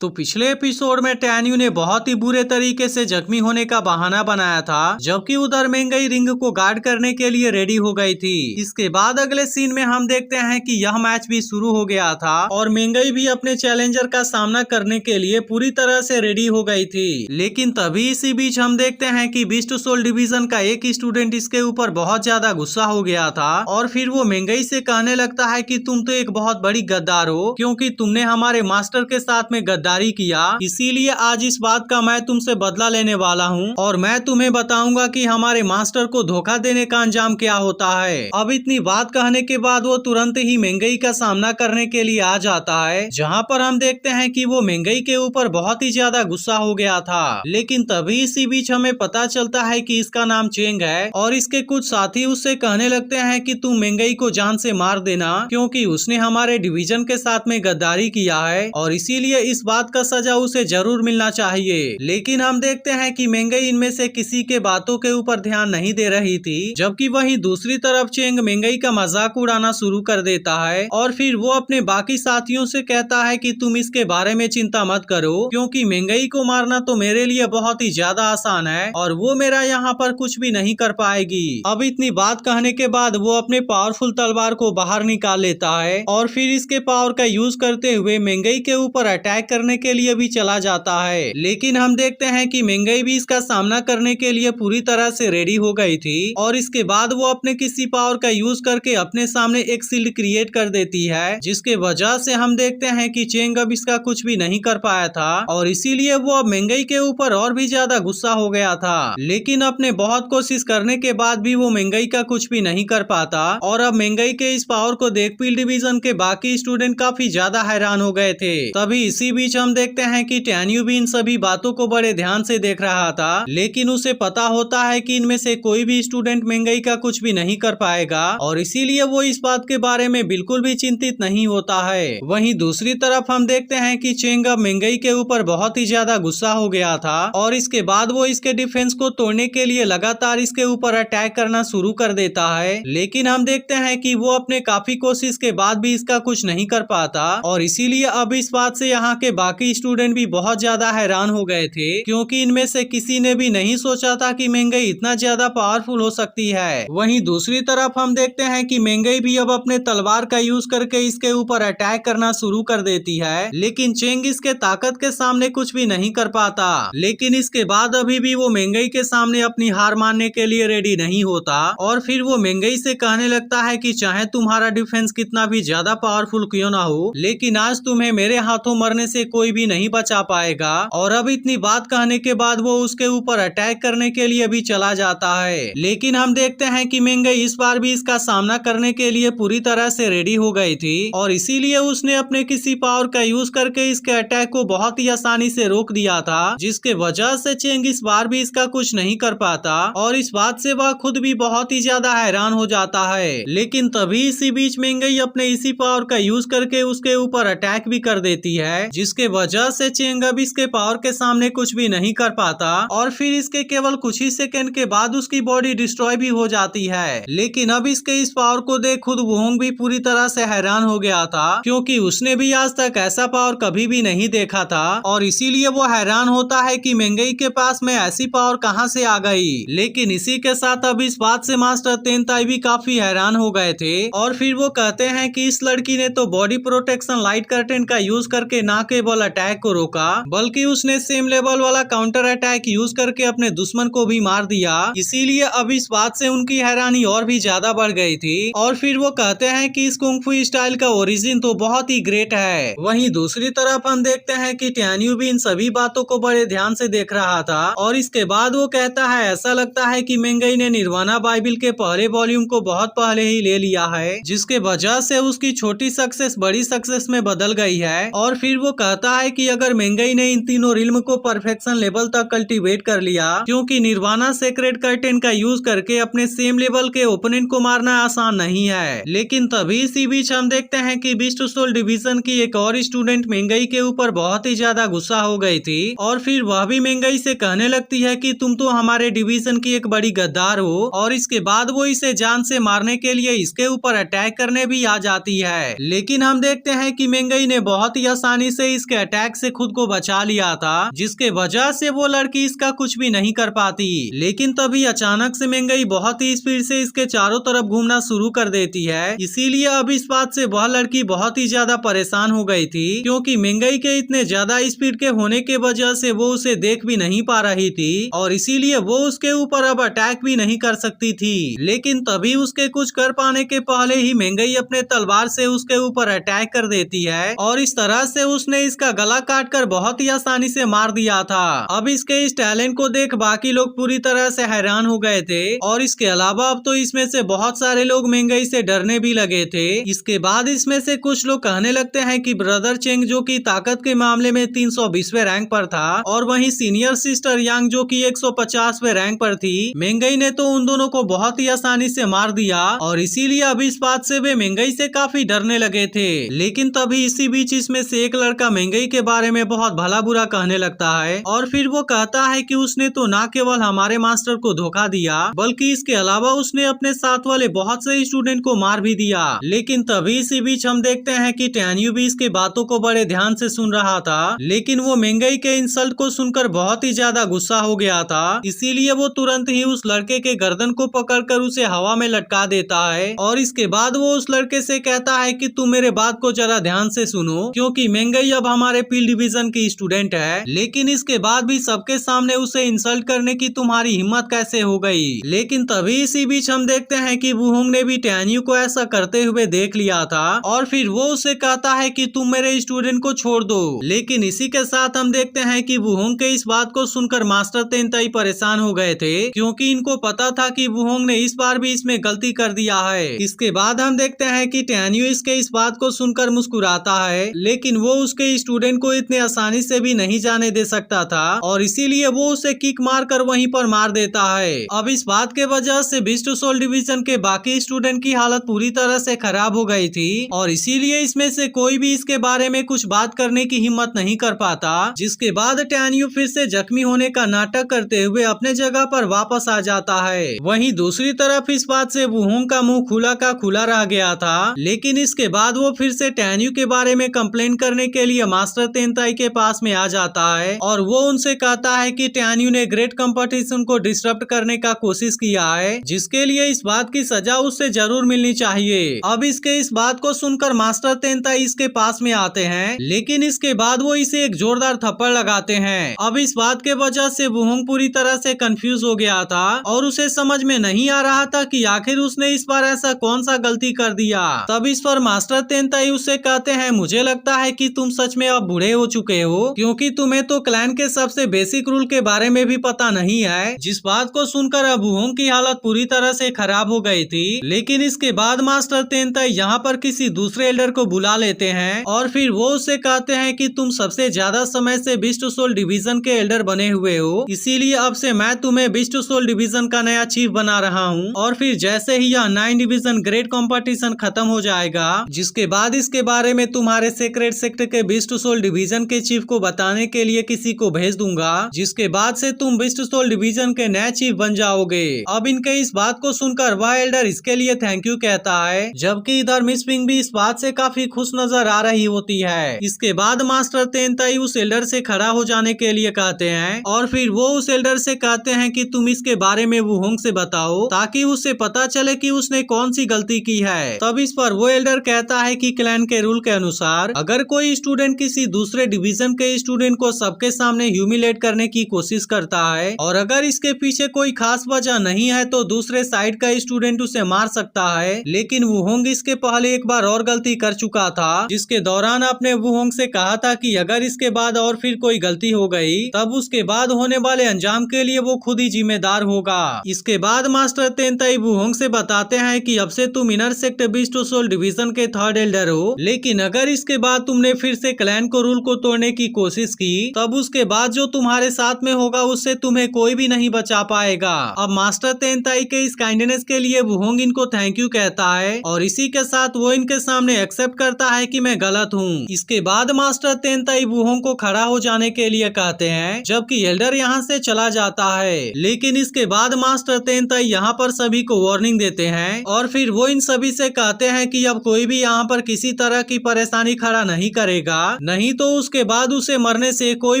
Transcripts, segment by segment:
तो पिछले एपिसोड में टैन्यू ने बहुत ही बुरे तरीके से जख्मी होने का बहाना बनाया था, जबकि उधर मेंगई रिंग को गार्ड करने के लिए रेडी हो गई थी। इसके बाद अगले सीन में हम देखते हैं कि यह मैच भी शुरू हो गया था और मेंगई भी अपने चैलेंजर का सामना करने के लिए पूरी तरह से रेडी हो गई थी। लेकिन तभी इसी बीच हम देखते हैं कि बीस्ट सोल डिवीजन का एक स्टूडेंट इसके ऊपर बहुत ज्यादा गुस्सा हो गया था और फिर वो मेंगई से कहने लगता है कि तुम तो एक बहुत बड़ी गद्दार हो, क्योंकि तुमने हमारे मास्टर के साथ में गद्दारी किया। इसीलिए आज इस बात का मैं तुमसे बदला लेने वाला हूँ और मैं तुम्हें बताऊंगा कि हमारे मास्टर को धोखा देने का अंजाम क्या होता है। अब इतनी बात कहने के बाद वो तुरंत ही मेंगई का सामना करने के लिए आ जाता है, जहाँ पर हम देखते हैं कि वो मेंगई के ऊपर बहुत ही ज्यादा गुस्सा हो गया था। लेकिन तभी इसी बीच हमें पता चलता है कि इसका नाम चेंग है और इसके कुछ साथी उससे कहने लगते हैं कि तुम मेंगई को जान से मार देना, क्योंकि उसने हमारे डिवीजन के साथ में गद्दारी किया है और इसीलिए इस बात का सजा उसे जरूर मिलना चाहिए। लेकिन हम देखते हैं कि मेंगई इनमें से किसी के बातों के ऊपर ध्यान नहीं दे रही थी, जबकि वहीं दूसरी तरफ चेंग मेंगई का मजाक उड़ाना शुरू कर देता है और फिर वो अपने बाकी साथियों से कहता है कि तुम इसके बारे में चिंता मत करो, क्योंकि मेंगई को मारना तो मेरे लिए बहुत ही ज्यादा आसान है और वो मेरा यहाँ पर कुछ भी नहीं कर पाएगी। अब इतनी बात कहने के बाद वो अपने पावरफुल तलवार को बाहर निकाल लेता है और फिर इसके पावर का यूज करते हुए मेंगई के ऊपर अटैक करने के लिए भी चला जाता है। लेकिन हम देखते हैं कि मेंगई भी इसका सामना करने के लिए पूरी तरह से रेडी हो गई थी और इसके बाद वो अपने किसी पावर का यूज करके अपने सामने एक शील्ड क्रिएट कर देती है, जिसके वजह से हम देखते हैं कि चेंग अब इसका कुछ भी नहीं कर पाया था और इसीलिए वो अब मेंगई के ऊपर और भी ज्यादा गुस्सा हो गया था। लेकिन अपने बहुत कोशिश करने के बाद भी वो मेंगई का कुछ भी नहीं कर पाता और अब मेंगई के इस पावर को देख पील डिवीजन के बाकी स्टूडेंट काफी ज्यादा हैरान हो गए थे। तभी इसी बीच हम देखते हैं कि टैन्यू भी इन सभी बातों को बड़े ध्यान से देख रहा था, लेकिन उसे पता होता है कि इनमें से कोई भी स्टूडेंट मेंगई का कुछ भी नहीं कर पाएगा और इसीलिए वो इस बात के बारे में बिल्कुल भी चिंतित नहीं होता है। वहीं दूसरी तरफ हम देखते हैं कि चेंग अब मेंगई के ऊपर बहुत ही ज्यादा गुस्सा हो गया था और इसके बाद वो इसके डिफेंस को तोड़ने के लिए लगातार इसके ऊपर अटैक करना शुरू कर देता है। लेकिन हम देखते हैं कि वो अपने काफी कोशिश के बाद भी इसका कुछ नहीं कर पाता और इसीलिए अब इस बात से यहाँ के बाकी स्टूडेंट भी बहुत ज्यादा हैरान हो गए थे, क्योंकि इनमें से किसी ने भी नहीं सोचा था कि मेंगई इतना ज्यादा पावरफुल हो सकती है। वहीं दूसरी तरफ हम देखते हैं कि मेंगई भी अब अपने तलवार का यूज करके इसके ऊपर अटैक करना शुरू कर देती है, लेकिन चेंग इसके ताकत के सामने कुछ भी नहीं कर पाता। लेकिन इसके बाद अभी भी वो मेंगई के सामने अपनी हार मानने के लिए रेडी नहीं होता और फिर वो मेंगई से कहने लगता है कि चाहे तुम्हारा डिफेंस कितना भी ज्यादा पावरफुल क्यों ना हो, लेकिन आज तुम्हें मेरे हाथों मरने से कोई भी नहीं बचा पाएगा। और अब इतनी बात कहने के बाद वो उसके ऊपर अटैक करने के लिए भी चला जाता है। लेकिन हम देखते हैं कि मेंगई इस बार भी इसका सामना करने के लिए पूरी तरह से रेडी हो गई थी और इसीलिए उसने अपने किसी पावर का यूज करके इसके अटैक को बहुत ही आसानी से रोक दिया था, जिसके वजह से चेंग इस बार भी इसका कुछ नहीं कर पाता और इस बात से वह खुद भी बहुत ही ज्यादा हैरान हो जाता है। लेकिन तभी इसी बीच मेंगई अपने इसी पावर का यूज करके उसके ऊपर अटैक भी कर देती है, जिसके वजह से चेंग अब इसके पावर के सामने कुछ भी नहीं कर पाता और फिर इसके केवल कुछ ही सेकंड के बाद उसकी बॉडी डिस्ट्रॉय भी हो जाती है। लेकिन अब इसके इस पावर को देख खुद वोंग भी पूरी तरह से हैरान हो गया था, क्योंकि उसने भी आज तक ऐसा पावर कभी भी नहीं देखा था और इसीलिए वो हैरान होता है कि मेंगई के पास में ऐसी पावर कहां से आ गई। लेकिन इसी के साथ अब इस बात से मास्टर तेनताई भी काफी हैरान हो गए थे और फिर वो कहते हैं कि इस लड़की ने तो बॉडी प्रोटेक्शन लाइट कर्टेन का यूज करके ना केवल अटैक को रोका, बल्कि उसने सेम लेवल वाला काउंटर अटैक यूज करके अपने दुश्मन को भी मार दिया। इसीलिए अब इस बात से उनकी हैरानी और भी ज्यादा बढ़ गई थी और फिर वो कहते हैं कि इस कुंग फू स्टाइल का ओरिजिन तो बहुत ही ग्रेट है। वहीं दूसरी तरफ हम देखते हैं कि टैन्यू भी इन सभी बातों को बड़े ध्यान से देख रहा था और इसके बाद वो कहता है ऐसा लगता है कि मेंगई ने निर्वाणा बाइबिल के पहले वॉल्यूम को बहुत पहले ही ले लिया है, जिसके वजह से उसकी छोटी सक्सेस बड़ी सक्सेस में बदल गई है। और फिर वो कहता है कि अगर मेंगई ने इन तीनों रिल्म को परफेक्शन लेवल तक कल्टीवेट कर लिया, क्योंकि निर्वाणा सेक्रेट कर्टेन का यूज करके अपने सेम लेवल के ओपोनेंट को मारना आसान नहीं है। लेकिन तभी इसी बीच हम देखते हैं कि बीस्ट सोल डिवीजन की एक और स्टूडेंट मेंगई के ऊपर बहुत ही ज्यादा गुस्सा हो गई थी और फिर वह भी मेंगई से कहने लगती है कि तुम तो हमारे डिवीजन की एक बड़ी गद्दार हो और इसके बाद वो इसे जान से मारने के लिए इसके ऊपर अटैक करने भी आ जाती है। लेकिन हम देखते हैं कि मेंगई ने बहुत ही आसानी से इस इसके अटैक से खुद को बचा लिया था, जिसके वजह से वो लड़की इसका कुछ भी नहीं कर पाती। लेकिन तभी अचानक से मेंगई बहुत ही स्पीड से इसके चारों तरफ घूमना शुरू कर देती है। इसीलिए अब इस बात से वह लड़की बहुत ही ज्यादा परेशान हो गई थी, क्योंकि मेंगई के इतने ज्यादा स्पीड के होने के वजह से वो उसे देख भी नहीं पा रही थी और इसीलिए वो उसके ऊपर अब अटैक भी नहीं कर सकती थी। लेकिन तभी उसके कुछ कर पाने के पहले ही मेंगई अपने तलवार से उसके ऊपर अटैक कर देती है और इस तरह से उसने इसका गला काट कर बहुत ही आसानी से मार दिया था। अब इसके इस टैलेंट को देख बाकी लोग पूरी तरह से हैरान हो गए थे और इसके अलावा अब तो इसमें से बहुत सारे लोग मेंगई से डरने भी लगे थे। इसके बाद इसमें से कुछ लोग कहने लगते हैं कि ब्रदर चेंग जो कि ताकत के मामले में 320वें रैंक पर था और वहीं सीनियर सिस्टर यांग जो कि 150वें रैंक पर थी, मेंगई ने तो उन दोनों को बहुत ही आसानी से मार दिया और इसीलिए अब इस बात से वे मेंगई से काफी डरने लगे थे। लेकिन तभी इसी बीच इसमें से एक लड़का मेंगई के बारे में बहुत भला बुरा कहने लगता है और फिर वो कहता है कि उसने तो न केवल हमारे मास्टर को धोखा दिया बल्कि इसके अलावा उसने अपने साथ वाले बहुत से स्टूडेंट को मार भी दिया। लेकिन तभी इसी बीच हम देखते हैं कि टैन्यू भी इसके बातों को बड़े ध्यान से सुन रहा था, लेकिन वो मेंगई के इंसल्ट को सुनकर बहुत ही ज्यादा गुस्सा हो गया था। इसीलिए वो तुरंत ही उस लड़के के गर्दन को पकड़कर उसे हवा में लटका देता है और इसके बाद वो उस लड़के से कहता है कि तुम मेरे बात को जरा ध्यान से सुनो, क्योंकि मेंगई अब हमारे पील डिवीजन की स्टूडेंट है, लेकिन इसके बाद भी सबके सामने उसे इंसल्ट करने की तुम्हारी हिम्मत कैसे हो गई। लेकिन तभी इसी बीच हम देखते हैं कि वुहोंग ने भी टैन्यू को ऐसा करते हुए देख लिया था और फिर वो उसे कहता है कि तुम मेरे स्टूडेंट को छोड़ दो। लेकिन इसी के साथ हम देखते हैं कि वुहोंग के इस बात को सुनकर मास्टर तेनताई परेशान हो गए थे, क्योंकि इनको पता था कि वुहोंग ने इस बार भी इसमें गलती कर दिया है। इसके बाद हम देखते हैं कि टैन्यू इसके इस बात को सुनकर मुस्कुराता है, लेकिन वो उसके स्टूडेंट को इतने आसानी से भी नहीं जाने दे सकता था और इसीलिए वो उसे किक मार कर वहीं पर मार देता है। अब इस बात के वजह से बीस्ट सोल डिवीजन के बाकी स्टूडेंट की हालत पूरी तरह से खराब हो गई थी और इसीलिए इसमें से कोई भी इसके बारे में कुछ बात करने की हिम्मत नहीं कर पाता। जिसके बाद टैन्यू फिर से जख्मी होने का नाटक करते हुए अपने जगह पर वापस आ जाता है। वहीं दूसरी तरफ इस बात से वुहोंग का मुंह खुला का खुला रह गया था, लेकिन इसके बाद वो फिर से टैन्यू के बारे में कंप्लेन करने के लिए मास्टर तेनताई के पास में आ जाता है और वो उनसे कहता है कि टैन्यू ने ग्रेट कंपटीशन को डिस्टर्ब करने का कोशिश किया है, जिसके लिए इस बात की सजा उससे जरूर मिलनी चाहिए। अब इसके इस बात को सुनकर मास्टर तेनताई इसके पास में आते हैं, लेकिन इसके बाद वो इसे एक जोरदार थप्पड़ लगाते हैं। अब इस बात के वजह से वुहोंग पूरी तरह से कंफ्यूज हो गया था और उसे समझ में नहीं आ रहा था कि आखिर उसने इस बार ऐसा कौन सा गलती कर दिया। तब इस पर मास्टर तेनताई उससे कहते हैं, मुझे लगता है कि तुम सच में अब बूढ़े हो चुके हो, क्योंकि तुम्हें तो क्लैन के सबसे बेसिक रूल के बारे में भी पता नहीं है। जिस बात को सुनकर अब वुहोंग की हालत पूरी तरह से खराब हो गई थी। लेकिन इसके बाद मास्टर तेनताई यहाँ पर किसी दूसरे एल्डर को बुला लेते हैं और फिर वो उससे कहते हैं कि तुम सबसे ज्यादा समय से बीस्ट सोल डिवीजन के एल्डर बने हुए हो, इसीलिए अब से मैं तुम्हें बीस्ट सोल डिवीजन का नया चीफ बना रहा हूँ और फिर जैसे ही यह 9 डिवीजन ग्रेट कंपटीशन खत्म हो जाएगा, जिसके बाद इसके बारे में तुम्हारे सीक्रेट सेक्टर के बीस्ट सोल डिवीजन के चीफ को बताने के लिए किसी को भेज दूंगा, जिसके बाद से तुम बीस्ट सोल डिवीजन के नए चीफ बन जाओगे। अब इनके इस बात को सुनकर वह एल्डर इसके लिए थैंक यू कहता है, जबकि इधर मिस पिंग भी इस बात से काफी खुश नजर आ रही होती है। इसके बाद मास्टर तेनताई उस एल्डर से खड़ा हो जाने के लिए कहते हैं और फिर वो उस एल्डर से कहते हैं कि तुम इसके बारे में वुहोंग से बताओ, ताकि उससे पता चले कि उसने कौन सी गलती की है। तब इस पर वो एल्डर कहता है कि क्लैन के रूल के अनुसार अगर कोई स्टूडेंट किसी दूसरे डिवीजन के स्टूडेंट को सबके सामने ह्यूमिलेट करने की कोशिश करता है और अगर इसके पीछे कोई खास वजह नहीं है तो दूसरे साइड का स्टूडेंट उसे मार सकता है। लेकिन वुहोंग इसके पहले एक बार और गलती कर चुका था, जिसके दौरान आपने वुहोंग से कहा था कि अगर इसके बाद और फिर कोई गलती हो गई तब उसके बाद होने वाले अंजाम के लिए वो खुद ही जिम्मेदार होगा। इसके बाद मास्टर तेनताई वुहोंग से बताते हैं कि अब से तुम inner sect beast soul division के 3rd एल्डर हो, लेकिन अगर इसके बाद तुमने फिर से क्लैन को रूल को तोड़ने की कोशिश की तब उसके बाद जो तुम्हारे साथ में होगा उससे तुम्हें कोई भी नहीं बचा पाएगा। अब मास्टर तेनताई के इस काइंडनेस के लिए वुहोंग इनको थैंक यू कहता है और इसी के साथ वो इनके सामने एक्सेप्ट करता है कि मैं गलत हूँ। इसके बाद मास्टर तेनताई वुहोंग को खड़ा हो जाने के लिए कहते हैं, जबकि एल्डर यहाँ से चला जाता है। लेकिन इसके बाद मास्टर तेनताई यहाँ पर सभी को वार्निंग देते हैं और फिर वो इन सभी से कहते हैं कि अब कोई भी यहाँ पर किसी तरह की परेशानी खड़ा नहीं करेगा, नहीं तो उसके बाद उसे मरने से कोई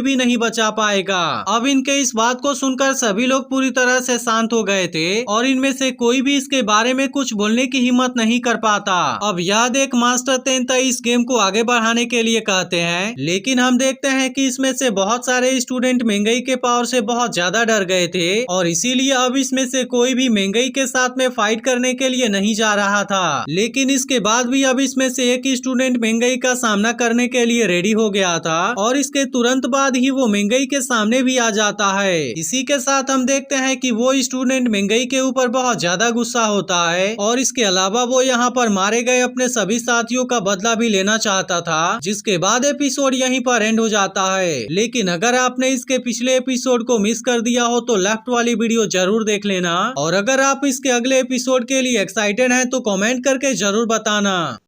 भी नहीं बचा पाएगा। अब इनके इस बात को सुनकर सभी लोग पूरी तरह से शांत हो गए थे और इनमें से कोई भी इसके बारे में कुछ बोलने की हिम्मत नहीं कर पाता। अब यह देख मास्टर तेनताई इस गेम को आगे बढ़ाने के लिए कहते हैं, लेकिन हम देखते हैं कि इसमें से बहुत सारे स्टूडेंट महंगाई के पावर से बहुत ज्यादा डर गए थे और इसीलिए अब इसमें से कोई भी महंगाई के साथ में फाइट करने के लिए नहीं जा रहा था। लेकिन इसके बाद भी अब इसमें से एक स्टूडेंट महंगाई का सामना करने के लिए रेडी हो गया था और इसके तुरंत बाद ही वो महंगाई के सामने भी आ जाता है। इसी के साथ हम देखते हैं कि वो स्टूडेंट महंगाई के ऊपर बहुत ज्यादा गुस्सा होता है और इसके अलावा वो यहाँ पर मारे गए अपने सभी साथियों का बदला भी लेना चाहता था, जिसके बाद एपिसोड यहीं पर एंड हो जाता है। लेकिन अगर आपने इसके पिछले एपिसोड को मिस कर दिया हो तो लेफ्ट वाली वीडियो जरूर देख लेना और अगर आप इसके अगले एपिसोड के लिए एक्साइटेड हैं तो कमेंट करके जरूर बताना।